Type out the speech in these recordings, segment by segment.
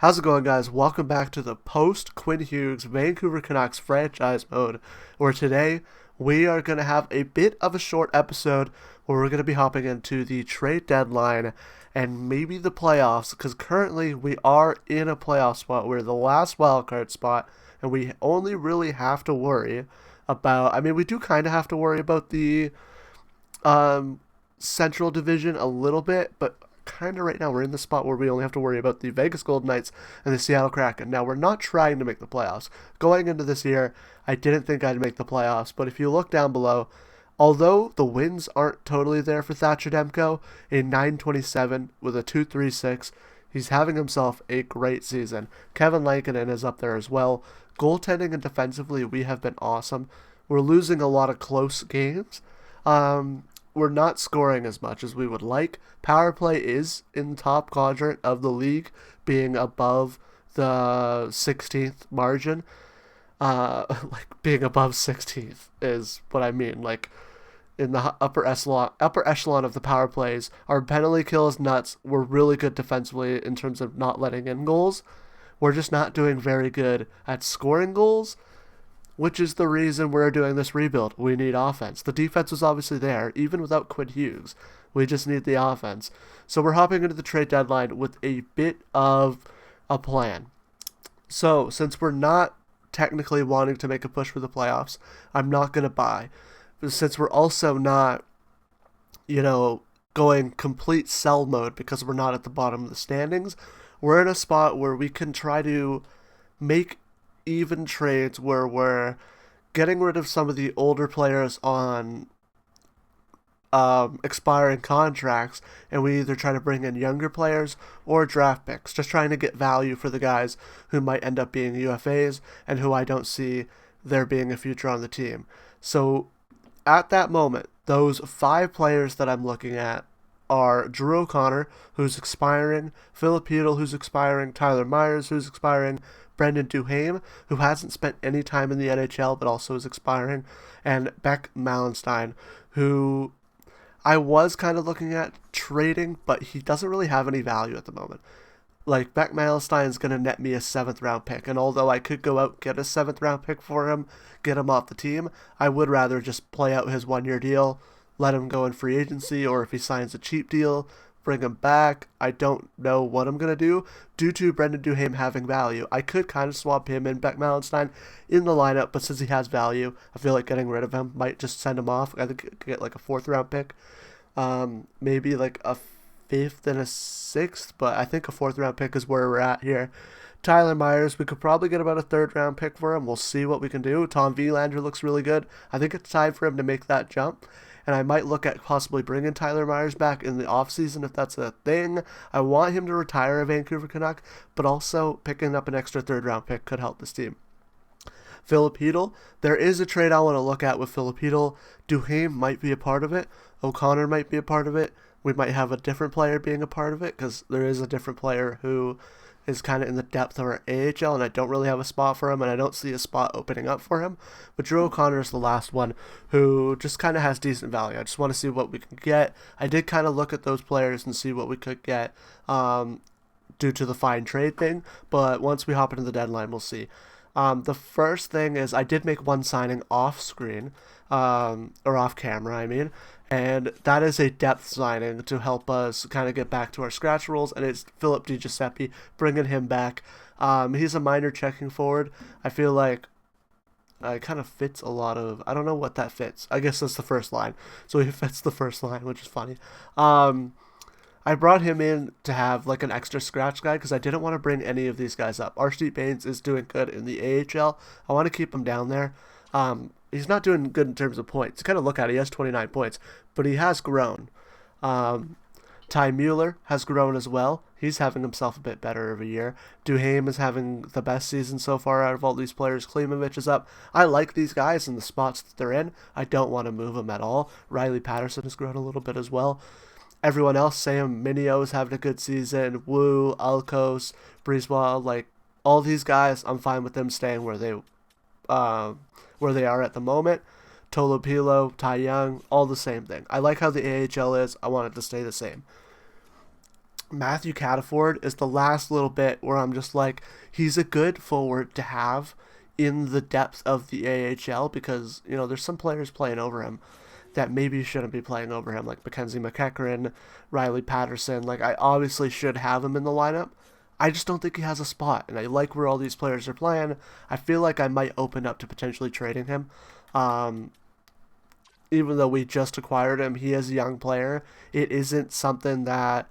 How's it going, guys? Welcome back to the post-Quinn Hughes Vancouver Canucks Franchise Mode, where today we are going to have a bit of a short episode where we're going to be hopping into the trade deadline and maybe the playoffs, because currently we are in a playoff spot. We're the last wildcard spot, and we only really have to worry about, we do kind of have to worry about the um, Central Division a little bit, but kind of right now we're in the spot where we only have to worry about the Vegas Golden Knights and the Seattle Kraken. Now, we're not trying to make the playoffs. Going into this year, I didn't think I'd make the playoffs, but if you look down below, although the wins aren't totally there for Thatcher Demko, in 927 with a 2.36, he's having himself a great season. Kevin Lankinen is up there as well. Goaltending and defensively, we have been awesome. We're losing a lot of close games. We're not scoring as much as we would like. Power play is in the top quadrant of the league, being above the 16th margin. Being above 16th is what I mean. Like, in the upper echelon of the power plays, our penalty kill is nuts. We're really good defensively in terms of not letting in goals. We're just not doing very good at scoring goals, which is the reason we're doing this rebuild. We need offense. The defense was obviously there, even without Quinn Hughes. We just need the offense. So we're hopping into the trade deadline with a bit of a plan. So since we're not technically wanting to make a push for the playoffs, I'm not going to buy. But since we're also not, going complete sell mode because we're not at the bottom of the standings, we're in a spot where we can try to make even trades where we're getting rid of some of the older players on expiring contracts, and we either try to bring in younger players or draft picks, just trying to get value for the guys who might end up being UFAs and who I don't see there being a future on the team. So at that moment, those 5 players that I'm looking at are Drew O'Connor, who's expiring, Philip Hedl, who's expiring, Tyler Myers, who's expiring, Brendan Duhaime, who hasn't spent any time in the NHL but also is expiring, and Beck Malenstein, who I was kind of looking at trading, but he doesn't really have any value at the moment. Like, Beck Malenstein is going to net me a 7th round pick, and although I could go out and get a 7th round pick for him, get him off the team, I would rather just play out his 1-year deal, let him go in free agency, or if he signs a cheap deal, bring him back. I don't know what I'm going to do due to Brendan Duhaime having value. I could kind of swap him and Beck Malenstein in the lineup, but since he has value, I feel like getting rid of him might just send him off. I think get like a 4th round pick, maybe like a 5th and a 6th, but I think a 4th round pick is where we're at here. Tyler Myers, we could probably get about a 3rd round pick for him. We'll see what we can do. Tom Vilander looks really good. I think it's time for him to make that jump. And I might look at possibly bringing Tyler Myers back in the offseason if that's a thing. I want him to retire a Vancouver Canuck, but also picking up an extra 3rd round pick could help this team. Philip Hedl, there is a trade I want to look at with Philip Hedl. Duhaime might be a part of it. O'Connor might be a part of it. We might have a different player being a part of it because there is a different player who is kind of in the depth of our AHL, and I don't really have a spot for him, and I don't see a spot opening up for him. But Drew O'Connor is the last one who just kind of has decent value. I just want to see what we can get. I did kind of look at those players and see what we could get due to the fine trade thing, but once we hop into the deadline, we'll see. The first thing is I did make one signing off screen, or off camera, and that is a depth signing to help us kind of get back to our scratch rules, and it's Philip DiGiuseppe, bringing him back. He's a minor checking forward. I feel like it kind of fits a lot of, I don't know what that fits. I guess that's the first line. So he fits the first line, which is funny. I brought him in to have like an extra scratch guy because I didn't want to bring any of these guys up. Archie Baines is doing good in the AHL. I want to keep him down there. He's not doing good in terms of points. Kind of look at it, he has 29 points, but he has grown. Ty Mueller has grown as well. He's having himself a bit better of a year. Duhaime is having the best season so far out of all these players. Klimovich is up. I like these guys in the spots that they're in. I don't want to move them at all. Riley Patterson has grown a little bit as well. Everyone else, Sam Minio is having a good season. Wu, Alkos, Breezewell, like all these guys, I'm fine with them staying where they are at the moment. Tolopilo, Ty Young, all the same thing. I like how the AHL is. I want it to stay the same. Matthew Cataford is the last little bit where I'm just like, he's a good forward to have in the depth of the AHL because, there's some players playing over him that maybe shouldn't be playing over him, like Mackenzie McEachran, Riley Patterson. Like, I obviously should have him in the lineup. I just don't think he has a spot, and I like where all these players are playing. I feel like I might open up to potentially trading him. Even though we just acquired him, he is a young player. It isn't something that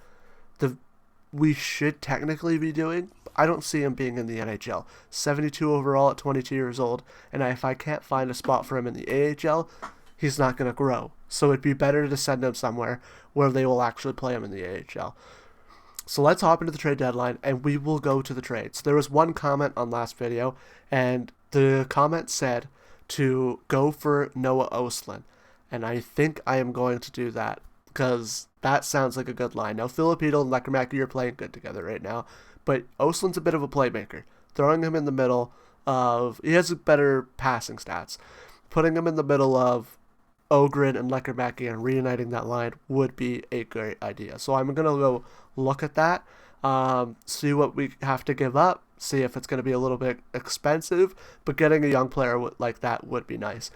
we should technically be doing. I don't see him being in the NHL. 72 overall at 22 years old, and if I can't find a spot for him in the AHL, he's not going to grow. So it'd be better to send him somewhere where they will actually play him in the AHL. So let's hop into the trade deadline, and we will go to the trades. There was one comment on last video, and the comment said to go for Noah Öhgren, and I think I am going to do that because that sounds like a good line. Now, Filipino and Lekkerimäki are playing good together right now, but Öhgren's a bit of a playmaker. Throwing him in the middle of... He has better passing stats. Putting him in the middle of Öhgren and Lekkerimäki and reuniting that line would be a great idea. So I'm going to go look at that, see what we have to give up, see if it's going to be a little bit expensive, but getting a young player like that would be nice.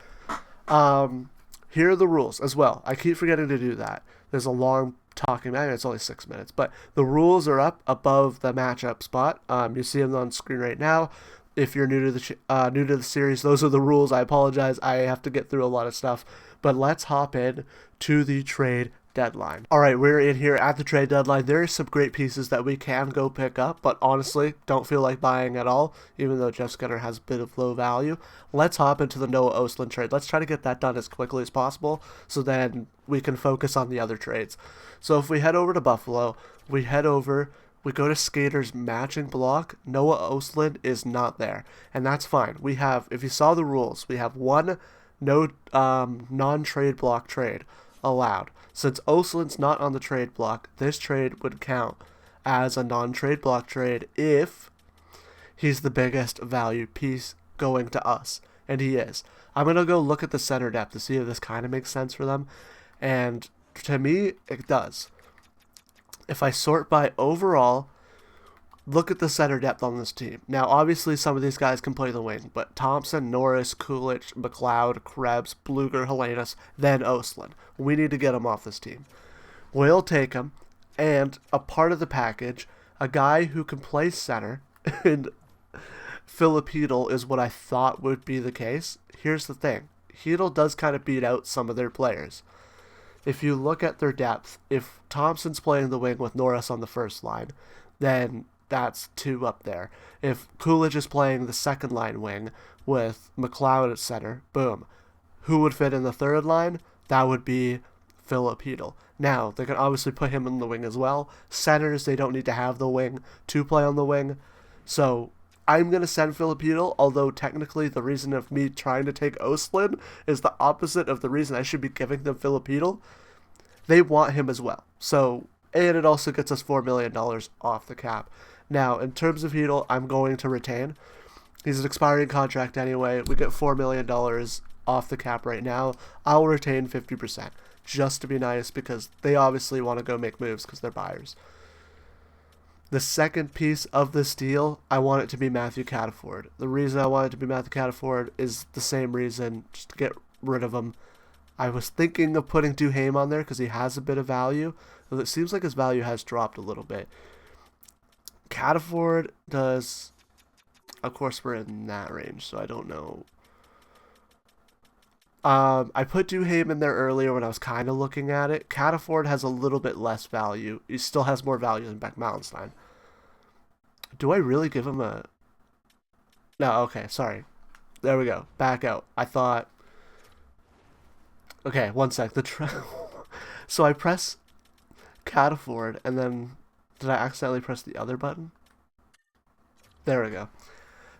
Here are the rules as well. I keep forgetting to do that. There's a long talking, I mean, it's only 6 minutes, but the rules are up above the matchup spot. You see them on screen right now. If you're new to the series, those are the rules. I apologize. I have to get through a lot of stuff, but let's hop in to the trade deadline. All right, we're in here at the trade deadline. There are some great pieces that we can go pick up, but honestly, don't feel like buying at all, even though Jeff Skinner has a bit of low value. Let's hop into the Noah Öhgren trade. Let's try to get that done as quickly as possible, so then we can focus on the other trades. So if we head over to Buffalo, we go to Skater's matching block. Noah Öhgren is not there, and that's fine. We have, if you saw the rules, we have one no non-trade block trade allowed. Since Öhgren's not on the trade block, this trade would count as a non-trade block trade if he's the biggest value piece going to us, and he is. I'm going to go look at the center depth to see if this kind of makes sense for them, and to me, it does. If I sort by overall, look at the center depth on this team. Now, obviously, some of these guys can play the wing, but Thompson, Norris, Kulich, McLeod, Krebs, Bluger, Helenius, then Öhgren. We need to get him off this team. We'll take him, and a part of the package, a guy who can play center, and Philip Hedl is what I thought would be the case. Here's the thing. Hedl does kind of beat out some of their players. If you look at their depth, if Thompson's playing the wing with Norris on the first line, then that's two up there. If Coolidge is playing the second line wing with McLeod at center, boom. Who would fit in the third line? That would be Philip Hedl. Now, they can obviously put him in the wing as well. Centers, they don't need to have the wing to play on the wing. So I'm going to send Philip Hedl, although technically the reason of me trying to take Öhgren is the opposite of the reason I should be giving them Philip Hedl. They want him as well. So, and it also gets us $4 million off the cap. Now, in terms of Hedl, I'm going to retain. He's an expiring contract anyway. We get $4 million off the cap right now. I'll retain 50%, just to be nice, because they obviously want to go make moves because they're buyers. The second piece of this deal, I want it to be Matthew Cataford. The reason I want it to be Matthew Cataford is the same reason, just to get rid of him. I was thinking of putting Duhaime on there because he has a bit of value. It seems like his value has dropped a little bit. Cataford does... Of course, we're in that range, so I don't know. I put Duhaime in there earlier when I was kind of looking at it. Cataford has a little bit less value. He still has more value than Beck Mallenstein. Do I really give him a... No, okay, sorry. There we go. Back out. I thought... Okay, one sec. So I press Cataford, and then... Did I accidentally press the other button? There we go.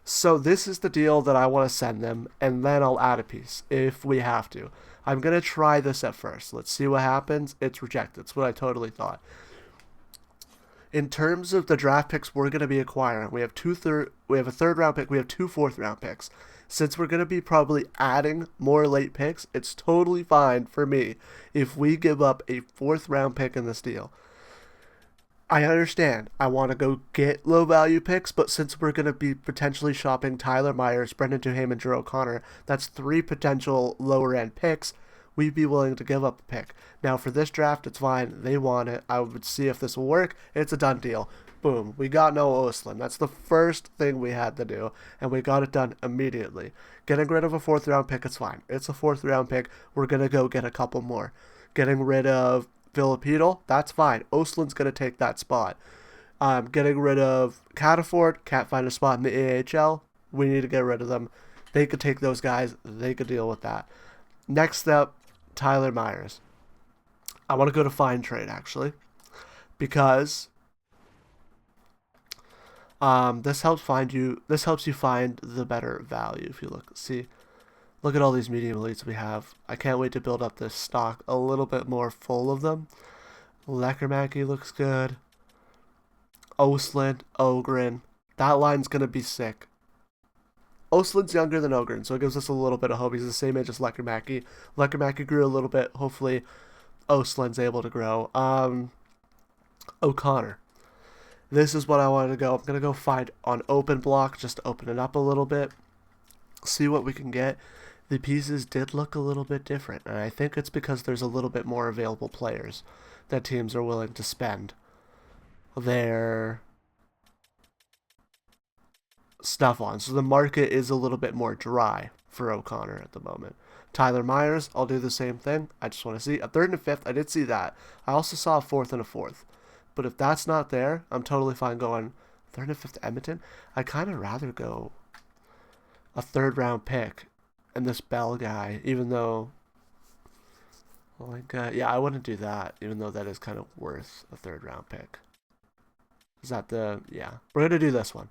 So this is the deal that I want to send them, and then I'll add a piece, if we have to. I'm going to try this at first. Let's see what happens. It's rejected. It's what I totally thought. In terms of the draft picks we're going to be acquiring, we have a third round pick, we have 2 fourth round picks. Since we're going to be probably adding more late picks, it's totally fine for me if we give up a 4th round pick in this deal. I understand. I want to go get low value picks, but since we're going to be potentially shopping Tyler Myers, Brendan Duham, and Drew O'Connor, that's 3 potential lower end picks. We'd be willing to give up a pick. Now, for this draft, it's fine. They want it. I would see if this will work. It's a done deal. Boom. We got Noah Öhgren. That's the first thing we had to do, and we got it done immediately. Getting rid of a 4th round pick, it's fine. It's a 4th round pick. We're going to go get a couple more. Getting rid of Filipino, that's fine. Öhgren's going to take that spot. Getting rid of Cataford, can't find a spot in the AHL. We need to get rid of them. They could take those guys. They could deal with that. Next up, Tyler Myers. I want to go to find trade, actually, because this helps you find the better value. If you look at all these medium elites we have. I can't wait to build up this stock a little bit more full of them. Lekkerimäki looks good. Öhgren. That line's gonna be sick. Öhgren's younger than Öhgren, so it gives us a little bit of hope. He's the same age as Lekkerimäki. Lekkerimäki grew a little bit. Hopefully, Öhgren's able to grow. O'Connor. This is what I wanted to go. I'm going to go find on open block, just to open it up a little bit. See what we can get. The pieces did look a little bit different, and I think it's because there's a little bit more available players that teams are willing to spend their stuff on. So the market is a little bit more dry for O'Connor at the moment. Tyler Myers, I'll do the same thing. I just want to see a 3rd and a 5th. I did see that. I also saw a 4th and a 4th. But if that's not there, I'm totally fine going 3rd and 5th Edmonton. I'd kind of rather go a 3rd round pick and this Bell guy, even though, yeah, I wouldn't do that, even though that is kind of worth a 3rd round pick. Is that yeah. We're going to do this one.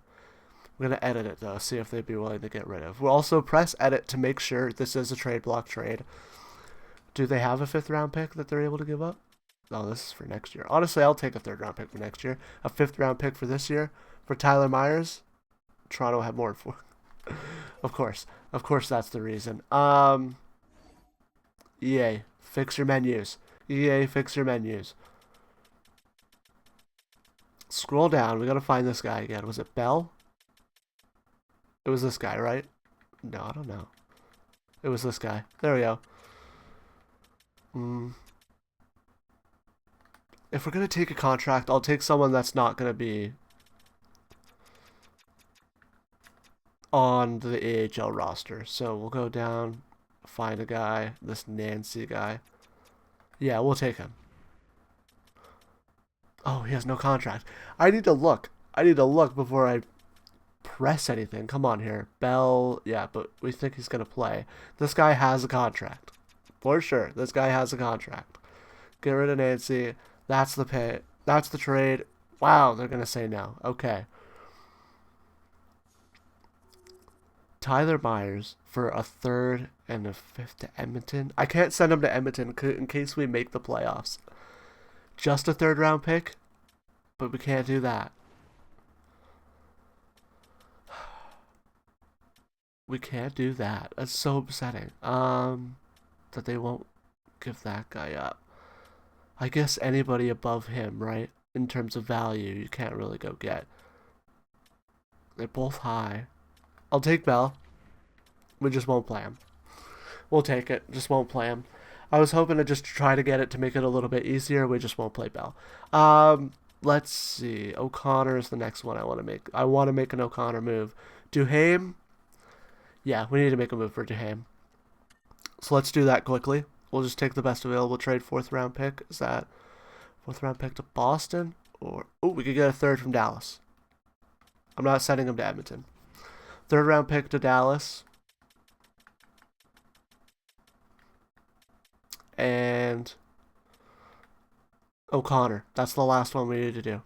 We're going to edit it, though, see if they'd be willing to get rid of. We'll also press edit to make sure this is a trade block trade. Do they have a 5th round pick that they're able to give up? No, this is for next year. Honestly, I'll take a 3rd round pick for next year. A 5th round pick for this year. For Tyler Myers, Toronto have more for. Of course, that's the reason. EA, fix your menus. EA, fix your menus. Scroll down. We gotta find this guy again. Was it Bell? It was this guy, right? No, I don't know. It was this guy. There we go. If we're going to take a contract, I'll take someone that's not going to be on the AHL roster. So we'll go down, find a guy, this Nancy guy. Yeah, we'll take him. Oh, he has no contract. I need to look. Before I press anything. Come on here. Bell, yeah, but we think he's going to play. This guy has a contract. For sure, this guy has a contract. Get rid of Nancy. That's the pay. That's the trade. Wow, they're going to say no. Okay. Tyler Myers for a 3rd and a 5th to Edmonton. I can't send him to Edmonton in case we make the playoffs. Just a 3rd round pick, but we can't do that. We can't do that. That's so upsetting. That they won't give that guy up. I guess anybody above him, right? In terms of value, you can't really go get. They're both high. I'll take Bell. We just won't play him. We'll take it. Just won't play him. I was hoping to just try to get it to make it a little bit easier. We just won't play Bell. Let's see. O'Connor is the next one I want to make. I want to make an O'Connor move. Duham. Yeah, we need to make a move for Duham. So let's do that quickly. We'll just take the best available trade. 4th round pick. Is that 4th round pick to Boston? Or we could get a 3rd from Dallas. I'm not sending him to Edmonton. 3rd round pick to Dallas. And O'Connor. That's the last one we need to do.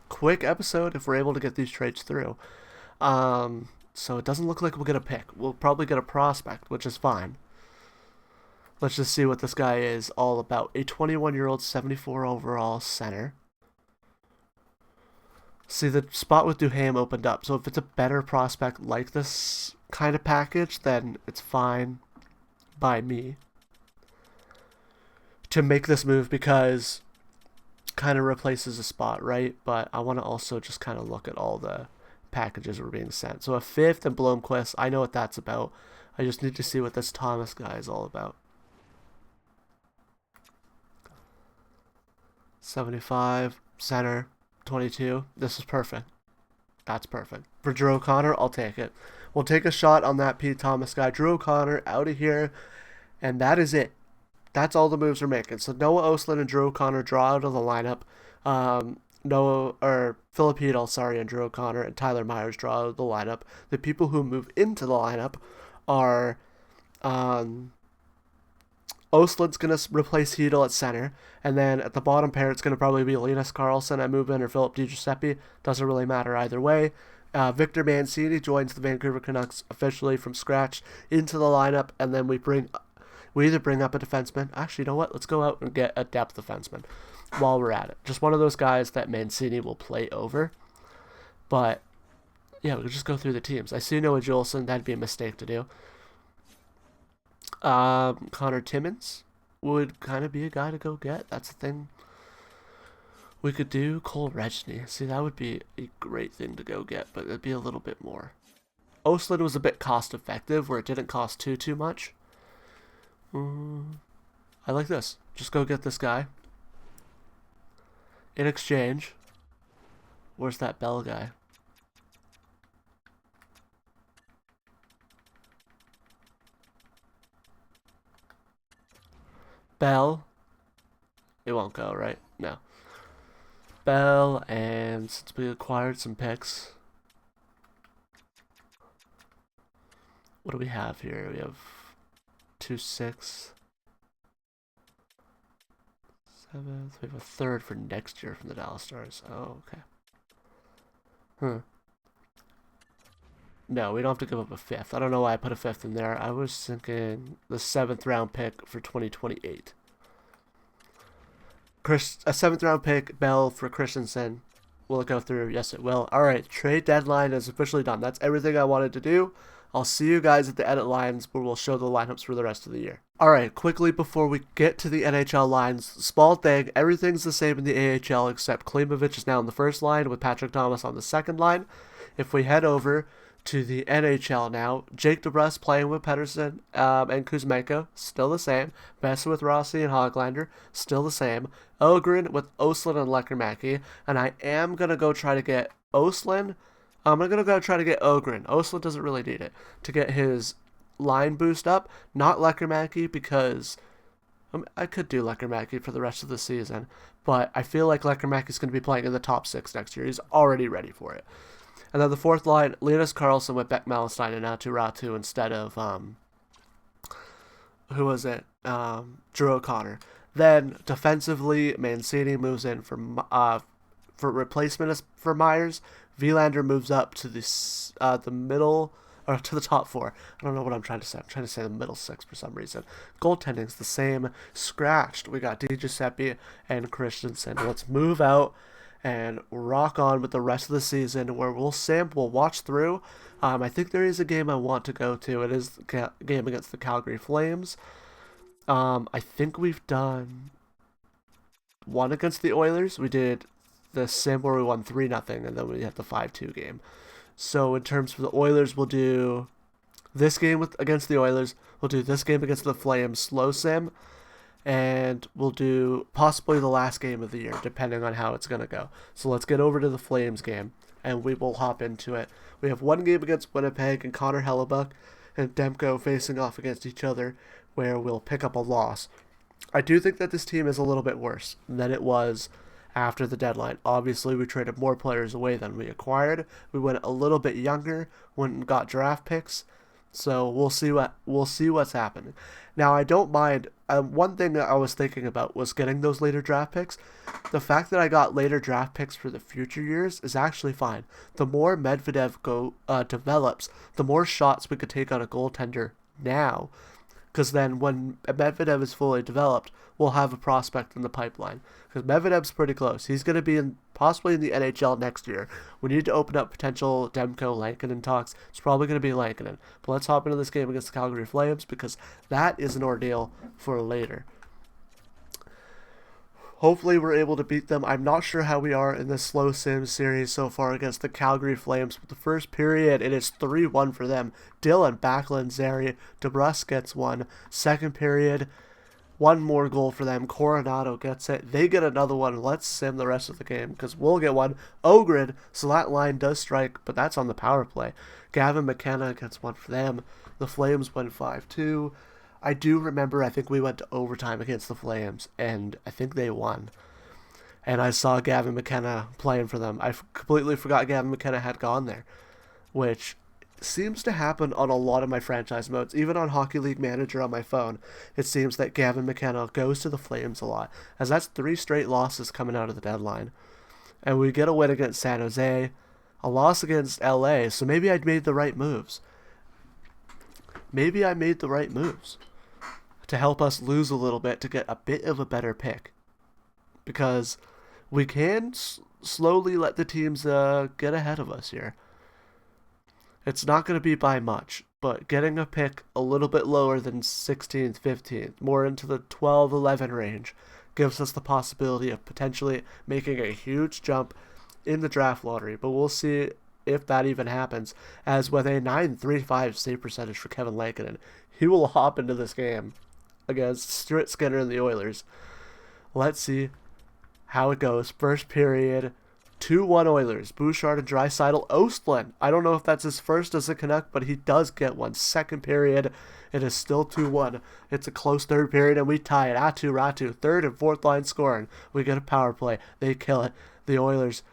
Quick episode if we're able to get these trades through. So it doesn't look like we'll get a pick. We'll probably get a prospect, which is fine. Let's just see what this guy is all about. A 21-year-old, 74 overall center. See, the spot with Duham opened up. So if it's a better prospect like this kind of package, then it's fine by me to make this move, because kind of replaces a spot, right? But I want to also just kind of look at all the packages we're being sent. So a fifth and Blomqvist, I know what that's about. I just need to see what this Thomas guy is all about. 75, center, 22. This is perfect. That's perfect. For Drew O'Connor, I'll take it. We'll take a shot on that Pete Thomas guy. Drew O'Connor out of here. And that is it. That's all the moves we're making. So Noah Öhgren and Drew O'Connor draw out of the lineup. Philip Hedl, and Drew O'Connor and Tyler Myers draw out of the lineup. The people who move into the lineup are Öhgren's going to replace Hedl at center. And then at the bottom pair, it's going to probably be Linus Karlsson at move-in or Philip DiGiuseppe. Doesn't really matter either way. Victor Mancini joins the Vancouver Canucks officially from scratch into the lineup. And then we either bring up a defenseman. Actually, you know what? Let's go out and get a depth defenseman while we're at it. Just one of those guys that Mancini will play over. But, yeah, we could just go through the teams. I see Noah Juleson. That'd be a mistake to do. Connor Timmins would kind of be a guy to go get. That's the thing. We could do Cole Regny. See, that would be a great thing to go get, but it'd be a little bit more. Öhgren was a bit cost effective where it didn't cost too much. I like this. Just go get this guy. In exchange, where's that Bell guy? Bell. It won't go, right? No. Bell, and since we acquired some picks, what do we have here? We have 2-6, 7th. We have a third for next year from the Dallas Stars. Oh, okay. No, we don't have to give up a fifth. I don't know why I put a fifth in there. I was thinking the 7th round pick for 2028. A 7th round pick, Bell for Christensen. Will it go through? Yes, it will. All right, trade deadline is officially done. That's everything I wanted to do. I'll see you guys at the edit lines where we'll show the lineups for the rest of the year. Alright, quickly before we get to the NHL lines, small thing, everything's the same in the AHL except Klimovich is now in the first line with Patrick Thomas on the second line. If we head over to the NHL now, Jake DeBrusk playing with Pettersson and Kuzmenko, still the same. Bessa with Rossi and Hoglander, still the same. Öhgren with Öhgren and Lekkerimäki, and I am going to go try to get Öhgren. I'm going to go try to get Öhgren. Öhgren doesn't really need it to get his line boost up. Not Lekkerimäki because I could do Lekkerimäki for the rest of the season, but I feel like Lekkerimäki's going to be playing in the top 6 next year. He's already ready for it. And then the fourth line, Linus Karlsson with Beck Malestein and Aatu Räty instead of who was it? Drew O'Connor. Then defensively, Mancini moves in for replacement for Myers. Vilander moves up to the middle, or to the top 4. I don't know what I'm trying to say. I'm trying to say the middle 6 for some reason. Goaltending's the same. Scratched. We got DiGiuseppe and Christensen. Let's move out and rock on with the rest of the season where we'll watch through. I think there is a game I want to go to. It is the game against the Calgary Flames. I think we've done one against the Oilers. We did the sim where we won 3-0, and then we had the 5-2 game. So in terms of the Oilers, we'll do this game against the Oilers. We'll do this game against the Flames slow sim, and we'll do possibly the last game of the year, depending on how it's going to go. So let's get over to the Flames game, and we will hop into it. We have one game against Winnipeg and Connor Hellebuck and Demko facing off against each other, where we'll pick up a loss. I do think that this team is a little bit worse than it was after the deadline. Obviously, we traded more players away than we acquired. We went a little bit younger, went and got draft picks. So we'll see what's happening. Now, I don't mind. One thing that I was thinking about was getting those later draft picks. The fact that I got later draft picks for the future years is actually fine. The more Medvedev develops, the more shots we could take on a goaltender now. Because then when Medvedev is fully developed, we'll have a prospect in the pipeline. Because Medvedev's pretty close. He's going to be possibly in the NHL next year. We need to open up potential Demko Lankinen talks. It's probably going to be Lankinen. But let's hop into this game against the Calgary Flames because that is an ordeal for later. Hopefully we're able to beat them. I'm not sure how we are in this slow sim series so far against the Calgary Flames. With the first period, it is 3-1 for them. Dylan, Backlund, Zary, DeBrusque gets one. Second period, one more goal for them. Coronado gets it. They get another one. Let's sim the rest of the game because we'll get one. Öhgren, so that line does strike, but that's on the power play. Gavin McKenna gets one for them. The Flames win 5-2. I do remember, I think we went to overtime against the Flames, and I think they won. And I saw Gavin McKenna playing for them. I completely forgot Gavin McKenna had gone there, which seems to happen on a lot of my franchise modes. Even on Hockey League Manager on my phone, it seems that Gavin McKenna goes to the Flames a lot, as that's 3 straight losses coming out of the deadline. And we get a win against San Jose, a loss against LA, so maybe I'd made the right moves. Maybe I made the right moves to help us lose a little bit to get a bit of a better pick. Because we can slowly let the teams get ahead of us here. It's not going to be by much, but getting a pick a little bit lower than 16th, 15th, more into the 12, 11 range, gives us the possibility of potentially making a huge jump in the draft lottery. But we'll see if that even happens, as with a 9.35 save percentage for Kevin Lankinen, he will hop into this game against Stuart Skinner and the Oilers. Let's see how it goes. First period, 2-1 Oilers. Bouchard and Draisaitl. Ostlund, I don't know if that's his first as a Canuck, but he does get one. Second period, it is still 2-1. It's a close third period, and we tie it. Ratu. Third and fourth line scoring. We get a power play. They kill it. The Oilers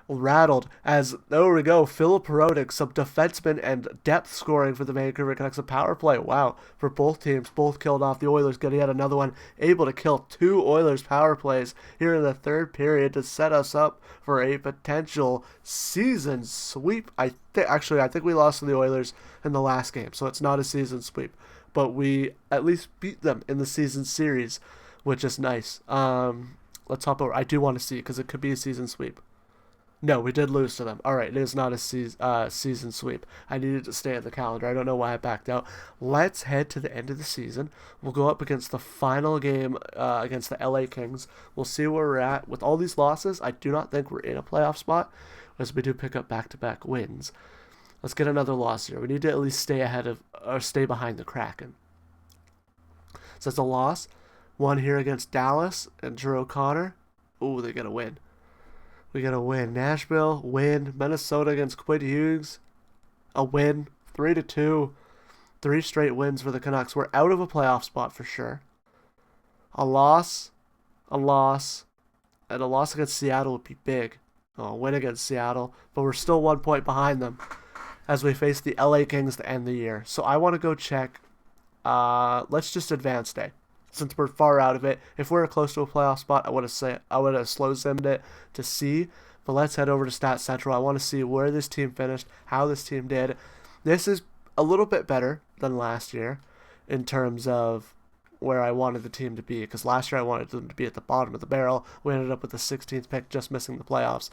rattled as there we go. Philip Hronek, some defenseman and depth scoring for the Vancouver Canucks. A power play. Wow, for both teams, both killed off. The Oilers getting yet another one, able to kill 2 Oilers power plays here in the third period to set us up for a potential season sweep. I think we lost to the Oilers in the last game, so it's not a season sweep, but we at least beat them in the season series, which is nice. Let's hop over. I do want to see because it could be a season sweep. No, we did lose to them. All right, it is not a season sweep. I needed to stay on the calendar. I don't know why I backed out. Let's head to the end of the season. We'll go up against the final game against the LA Kings. We'll see where we're at. With all these losses, I do not think we're in a playoff spot, as we do pick up back-to-back wins. Let's get another loss here. We need to at least stay ahead of or stay behind the Kraken. So it's a loss. One here against Dallas and Drew O'Connor. Ooh, they get a win. We got a win. Nashville, win. Minnesota against Quinn Hughes, a win. 3-2. 3 straight wins for the Canucks. We're out of a playoff spot for sure. A loss, and a loss against Seattle would be big. A win against Seattle, but we're still 1 point behind them as we face the LA Kings to end the year. So I want to go check. Let's just advance day. Since we're far out of it, if we're close to a playoff spot, I would have slow simmed it to see. But let's head over to Stats Central. I want to see where this team finished, how this team did. This is a little bit better than last year in terms of where I wanted the team to be. Because last year I wanted them to be at the bottom of the barrel. We ended up with the 16th pick, just missing the playoffs.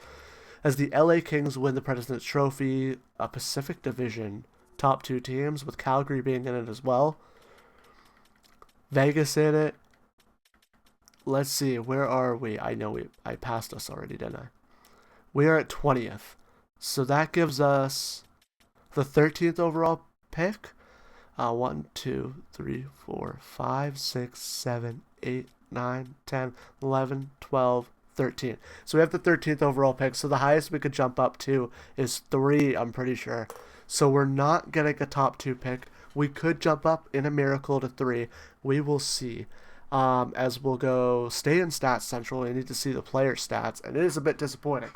As the LA Kings win the President's Trophy, a Pacific Division top 2 teams, with Calgary being in it as well. Vegas in it. Let's see, where are we? I know I passed us already, didn't I? We are at 20th. So that gives us the 13th overall pick. 1, 2, 3, 4, 5, 6, 7, 8, 9, 10, 11, 12, 13. So we have the 13th overall pick. So the highest we could jump up to is 3, I'm pretty sure. So we're not getting a top 2 pick. We could jump up in a miracle to 3. We will see. As we'll go stay in Stats Central. We need to see the player stats, and it is a bit disappointing.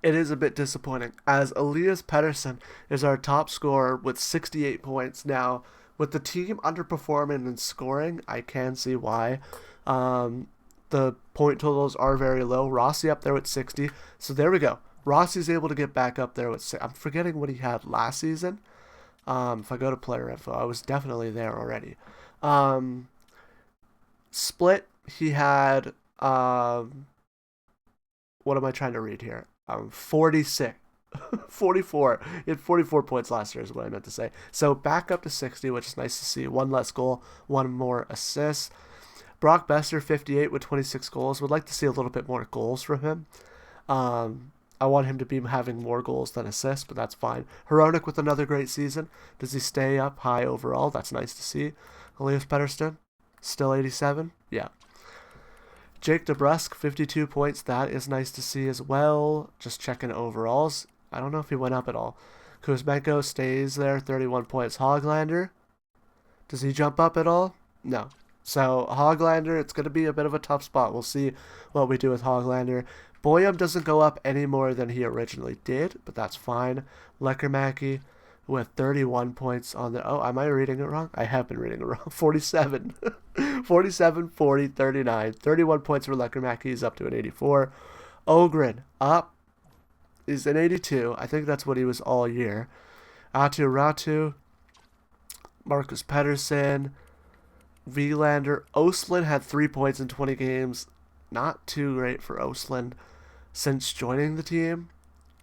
As Elias Pettersson is our top scorer with 68 points. Now, with the team underperforming in scoring, I can see why. The point totals are very low. Rossi up there with 60. So there we go. Rossi's able to get back up there with... I'm forgetting what he had last season. If I go to player info, I was definitely there already. Split, he had... what am I trying to read here? 46. 44. He had 44 points last year is what I meant to say. So back up to 60, which is nice to see. One less goal, one more assist. Brock Besser, 58 with 26 goals. Would like to see a little bit more goals from him. I want him to be having more goals than assists, but that's fine. Hronik with another great season. Does he stay up high overall? That's nice to see. Elias Pettersson, still 87? Yeah. Jake DeBrusk, 52 points. That is nice to see as well. Just checking overalls. I don't know if he went up at all. Kuzmenko stays there, 31 points. Hoglander, does he jump up at all? No. So Hoglander, it's going to be a bit of a tough spot. We'll see what we do with Hoglander. Boyum doesn't go up any more than he originally did, but that's fine. Lekkerimäki with 31 points on the... Oh, am I reading it wrong? I have been reading it wrong. 47. 47, 40, 39. 31 points for Lekkerimäki. He's up to an 84. Öhgren up. He's an 82. I think that's what he was all year. Atu Ratu. Marcus Pettersson. Vilander. Östlund had 3 points in 20 games. Not too great for Östlund since joining the team.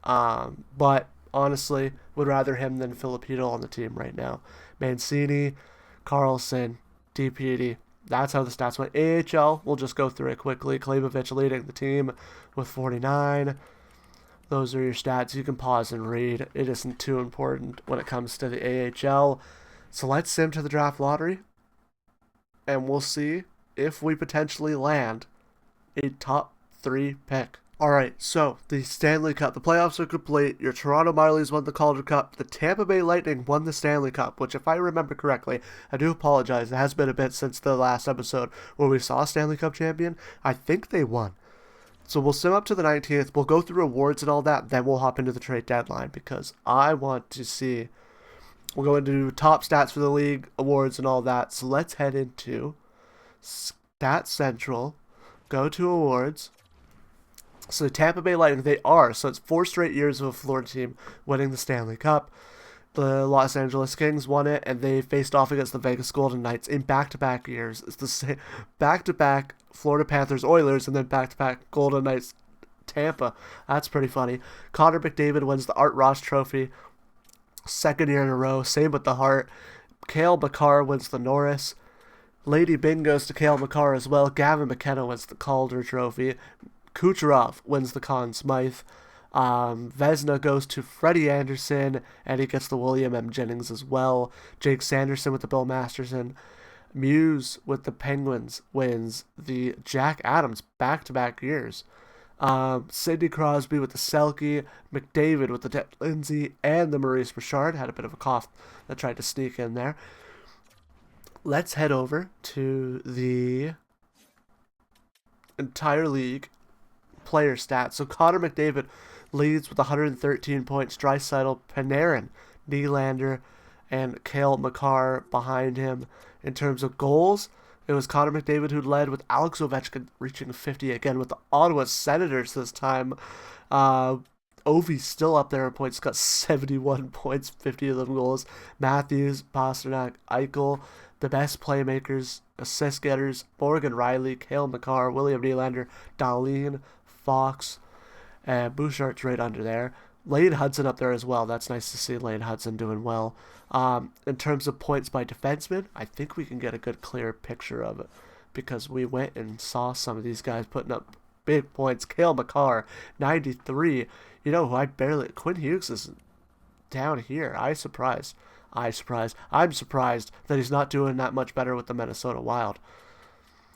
But honestly, would rather him than Filipino on the team right now. Mancini, Carlson, DPD. That's how the stats went. AHL, we'll just go through it quickly. Klebovic leading the team with 49. Those are your stats. You can pause and read. It isn't too important when it comes to the AHL. So let's sim to the draft lottery. And we'll see if we potentially land a top 3 pick. Alright, so the Stanley Cup. The playoffs are complete. Your Toronto Marlies won the Calder Cup. The Tampa Bay Lightning won the Stanley Cup, which if I remember correctly, I do apologize. It has been a bit since the last episode where we saw a Stanley Cup champion. I think they won. So we'll sim up to the 19th. We'll go through awards and all that. Then we'll hop into the trade deadline because I want to see... We'll go into top stats for the league, awards and all that. So let's head into Stat Central. Go to awards. So the Tampa Bay Lightning, they are. So it's 4 straight years of a Florida team winning the Stanley Cup. The Los Angeles Kings won it, and they faced off against the Vegas Golden Knights in back-to-back years. It's the same back-to-back Florida Panthers Oilers, and then back-to-back Golden Knights Tampa. That's pretty funny. Connor McDavid wins the Art Ross Trophy. 2nd year in a row. Same with the Hart. Cale Makar wins the Norris. Lady Bing goes to Cale Makar as well. Gavin McKenna wins the Calder Trophy. Kucherov wins the Conn Smythe. Vezina goes to Freddie Anderson, and he gets the William M. Jennings as well. Jake Sanderson with the Bill Masterson. Muse with the Penguins wins the Jack Adams back-to-back years. Sidney Crosby with the Selke, McDavid with the Ted Lindsay, and the Maurice Richard. Had a bit of a cough that tried to sneak in there. Let's head over to the entire league player stats. So Connor McDavid leads with 113 points. Draisaitl, Panarin, Nylander, and Cale Makar behind him. In terms of goals, it was Connor McDavid who led, with Alex Ovechkin reaching 50 again with the Ottawa Senators this time. Ovi's still up there in points, got 71 points, 50 of them goals. Matthews, Pasternak, Eichel, the best playmakers, assist getters, Morgan Riley, Cale Makar, William Nylander, Dahlin, Fox, and Bouchard's right under there. Lane Hudson up there as well. That's nice to see Lane Hudson doing well. In terms of points by defenseman, I think we can get a good clear picture of it because we went and saw some of these guys putting up big points. Cale Makar, 93. You know who I barely... Quinn Hughes is down here. I'm surprised that he's not doing that much better with the Minnesota Wild.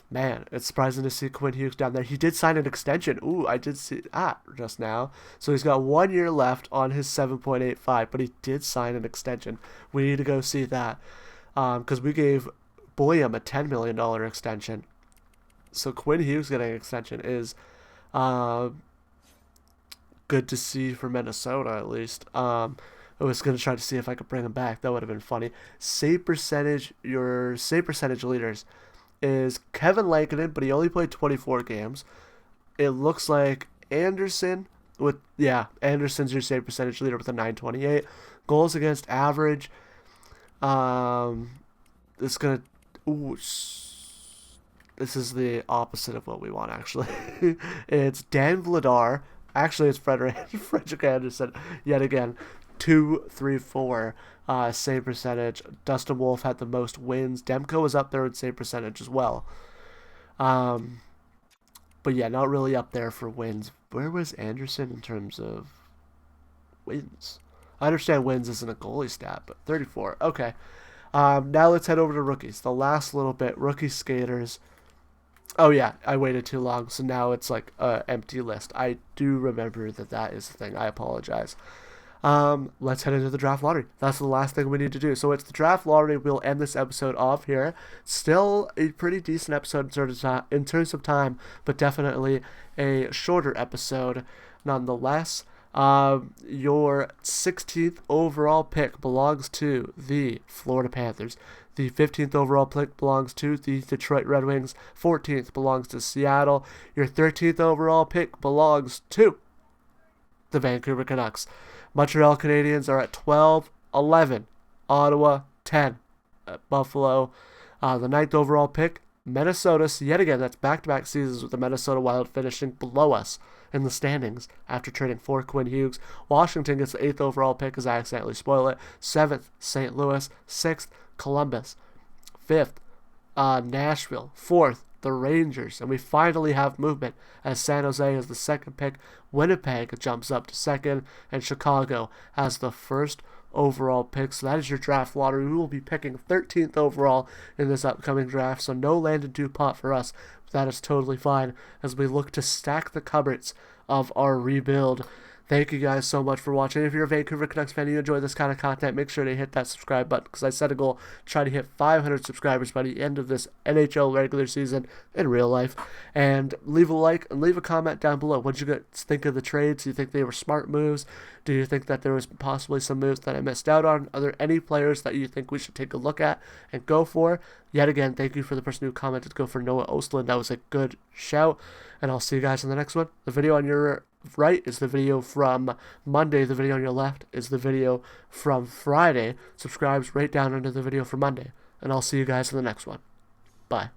Man, it's surprising to see Quinn Hughes down there. He did sign an extension. Ooh, I did see that just now. So he's got 1 year left on his 7.85, but he did sign an extension. We need to go see that because we gave Boyum a $10 million extension. So Quinn Hughes getting an extension is good to see for Minnesota, at least. I was going to try to see if I could bring him back. That would have been funny. Save percentage, your save percentage leaders is Kevin Lankinen, but he only played 24 games. It looks like Anderson's your save percentage leader with a 928. Goals against average. This is the opposite of what we want, actually. It's Dan Vladar Actually, it's Frederick Anderson yet again. 2-3-4 save percentage. Dustin Wolf had the most wins. Demko was up there in save percentage as well. But yeah, not really up there for wins. Where was Anderson in terms of wins? I understand wins isn't a goalie stat, but 34. Okay. Now let's head over to rookies. The last little bit, rookie skaters. Oh yeah, I waited too long, so now it's like an empty list. I do remember that is the thing. I apologize. Let's head into the draft lottery. That's the last thing we need to do. So it's the draft lottery. We'll end this episode off here. Still a pretty decent episode in terms of time, but definitely a shorter episode nonetheless. Your 16th overall pick belongs to the Florida Panthers. The 15th overall pick belongs to the Detroit Red Wings. 14th belongs to Seattle. Your 13th overall pick belongs to the Vancouver Canucks. Montreal Canadiens are at 12, 11. Ottawa, 10. Buffalo. The 9th overall pick, Minnesota. So yet again, that's back-to-back seasons with the Minnesota Wild finishing below us in the standings after trading for Quinn Hughes. Washington gets the 8th overall pick because I accidentally spoiled it. 7th, St. Louis. 6th, Columbus. 5th, Nashville. 4th, the Rangers. And we finally have movement as San Jose is the 2nd pick. Winnipeg jumps up to 2nd. And Chicago has the 1st overall pick. So that is your draft lottery. We will be picking 13th overall in this upcoming draft. So no Landon Dupont for us. That is totally fine as we look to stack the cupboards of our rebuild. Thank you guys so much for watching. If you're a Vancouver Canucks fan and you enjoy this kind of content, make sure to hit that subscribe button because I set a goal to try to hit 500 subscribers by the end of this NHL regular season in real life. And leave a like and leave a comment down below. What did you guys think of the trades? Do you think they were smart moves? Do you think that there was possibly some moves that I missed out on? Are there any players that you think we should take a look at and go for? Yet again, thank you for the person who commented to go for Noah Ostlund. That was a good shout. And I'll see you guys in the next one. The video on your right is the video from Monday. The video on your left is the video from Friday. Subscribe's right down under the video for Monday. And I'll see you guys in the next one. Bye.